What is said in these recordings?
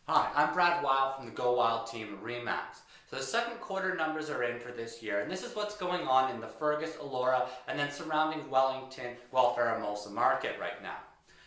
Hi, I'm Brad Wild from the Go Wild team at Remax. So the second quarter numbers are in for this year, and this is what's going on in the Fergus, Elora, and then surrounding Wellington, Guelph, Eramosa market right now.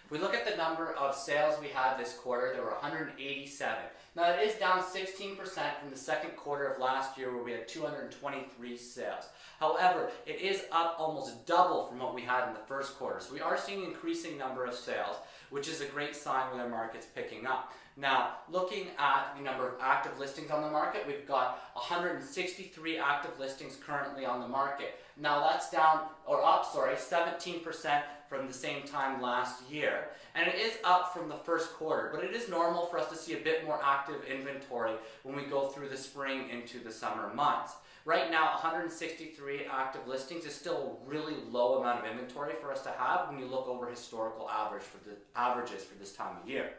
If we look at the number of sales we had this quarter, there were 187. Now that is down 16% from the second quarter of last year where we had 223 sales. However, it is up almost double from what we had in the first quarter. So we are seeing an increasing number of sales, which is a great sign when the market's picking up. Now, looking at the number of active listings on the market, we've got 163 active listings currently on the market. Now that's up 17% from the same time last year. And it is up from the first quarter, but it is normal for us to see a bit more active inventory when we go through the spring into the summer months. Right now, 163 active listings is still a really low amount of inventory for us to have when you look over historical averages for this time of year.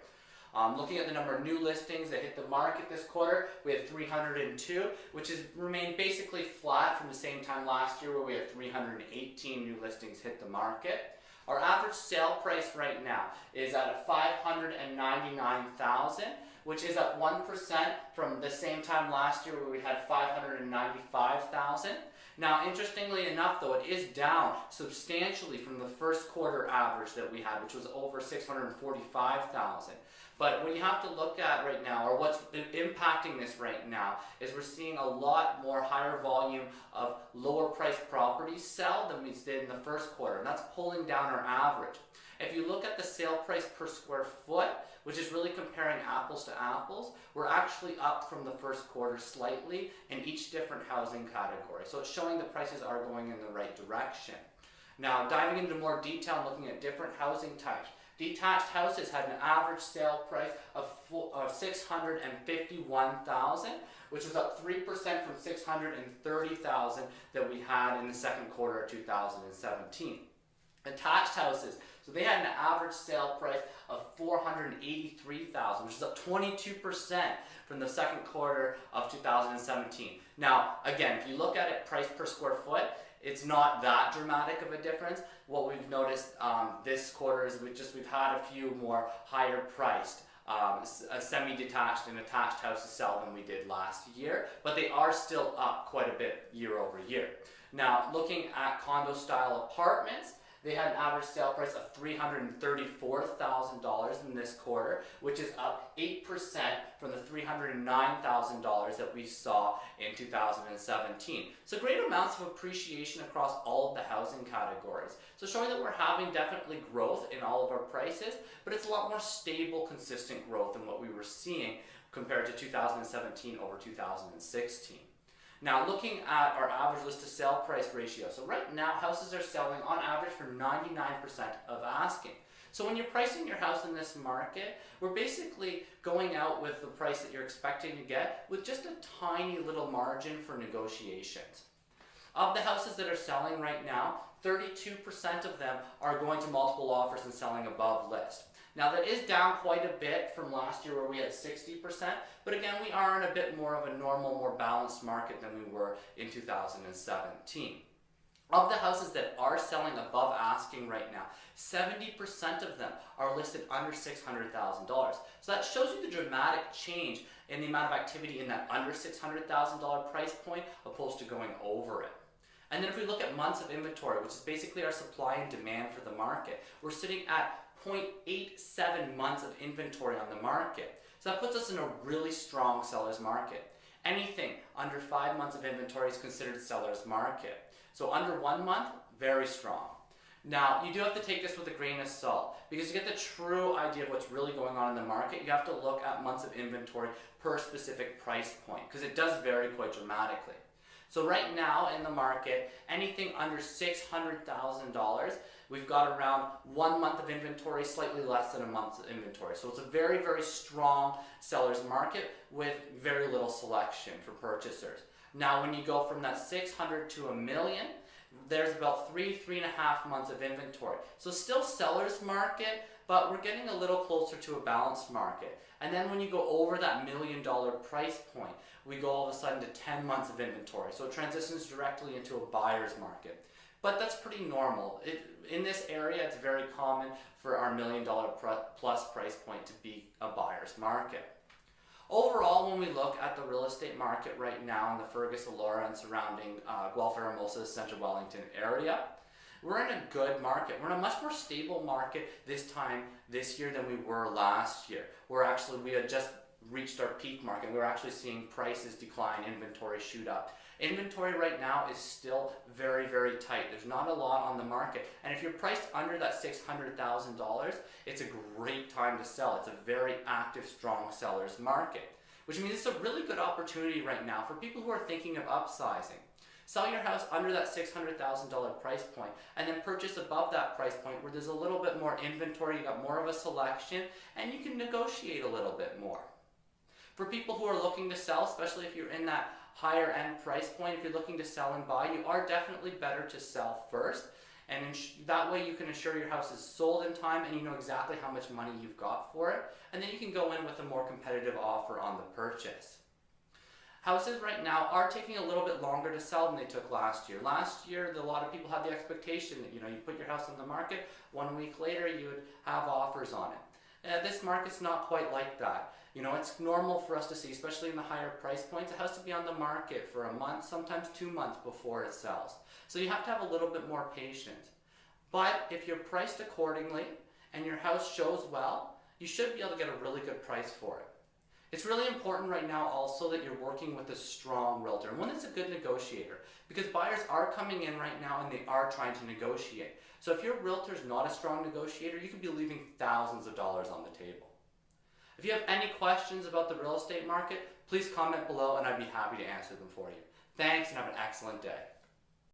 Looking at the number of new listings that hit the market this quarter, we had 302, which has remained basically flat from the same time last year where we had 318 new listings hit the market. Our average sale price right now is at $599,000, which is up 1% from the same time last year where we had $595,000. Now, interestingly enough, though, it is down substantially from the first quarter average that we had, which was over $645,000. But what you have to look at right now, or what's impacting this right now, is we're seeing a lot more higher volume of lower priced properties sell than we did in the first quarter, and that's pulling down our average. If you look at the sale price per square foot, which is really comparing apples to apples, we're actually up from the first quarter slightly in each different housing category. So it's showing the prices are going in the right direction. Now, diving into more detail and looking at different housing types, detached houses had an average sale price of $651,000, which was up 3% from $630,000 that we had in the second quarter of 2017. Attached houses, so they had an average sale price of $483,000, which is up 22% from the second quarter of 2017. Now, again, if you look at it price per square foot, it's not that dramatic of a difference. What we've noticed this quarter is we've had a few more higher priced semi-detached and attached houses sell than we did last year, but they are still up quite a bit year over year. Now, looking at condo style apartments, they had an average sale price of $334,000 in this quarter, which is up 8% from the $309,000 that we saw in 2017. So great amounts of appreciation across all of the housing categories. So showing that we're having definitely growth in all of our prices, but it's a lot more stable, consistent growth than what we were seeing compared to 2017 over 2016. Now, looking at our average list to sale price ratio. So right now, houses are selling on average for 99% of asking. So when you're pricing your house in this market, we're basically going out with the price that you're expecting to get with just a tiny little margin for negotiations. Of the houses that are selling right now, 32% of them are going to multiple offers and selling above list. Now that is down quite a bit from last year where we had 60%, but again we are in a bit more of a normal, more balanced market than we were in 2017. Of the houses that are selling above asking right now, 70% of them are listed under $600,000. So that shows you the dramatic change in the amount of activity in that under $600,000 price point opposed to going over it. And then if we look at months of inventory, which is basically our supply and demand for the market, we're sitting at 0.87 months of inventory on the market. So that puts us in a really strong seller's market. Anything under 5 months of inventory is considered seller's market. So under 1 month, very strong. Now, you do have to take this with a grain of salt because to get the true idea of what's really going on in the market, you have to look at months of inventory per specific price point because it does vary quite dramatically. So right now in the market, anything under $600,000, we've got around 1 month of inventory, slightly less than a month of inventory. So it's a very, very strong seller's market with very little selection for purchasers. Now when you go from that 600 to a million, there's about 3.5 months of inventory. So still seller's market, but we're getting a little closer to a balanced market. And then when you go over that $1 million price point, we go all of a sudden to 10 months of inventory. So it transitions directly into a buyer's market. But that's pretty normal. In this area, it's very common for our $1 million plus price point to be a buyer's market. Overall, when we look at the real estate market right now in the Fergus, Elora, and surrounding Guelph, Eramosa, Central Wellington area, we're in a good market. We're in a much more stable market this time this year than we were last year. We had just reached our peak market. We're actually seeing prices decline, inventory shoot up. Inventory right now is still very, very tight. There's not a lot on the market. And if you're priced under that $600,000, it's a great time to sell. It's a very active, strong seller's market, which means it's a really good opportunity right now for people who are thinking of upsizing. Sell your house under that $600,000 price point and then purchase above that price point where there's a little bit more inventory, you got more of a selection, and you can negotiate a little bit more. For people who are looking to sell, especially if you're in that higher end price point, if you're looking to sell and buy, you are definitely better to sell first. And that way you can ensure your house is sold in time and you know exactly how much money you've got for it. And then you can go in with a more competitive offer on the purchase. Houses right now are taking a little bit longer to sell than they took last year. Last year, a lot of people had the expectation that you put your house on the market, 1 week later you would have offers on it. This market's not quite like that. It's normal for us to see, especially in the higher price points, it has to be on the market for a month, sometimes 2 months before it sells. So you have to have a little bit more patience. But if you're priced accordingly and your house shows well, you should be able to get a really good price for it. It's really important right now also that you're working with a strong realtor, and one that's a good negotiator, because buyers are coming in right now and they are trying to negotiate. So if your realtor is not a strong negotiator, you could be leaving thousands of dollars on the table. If you have any questions about the real estate market, please comment below and I'd be happy to answer them for you. Thanks and have an excellent day.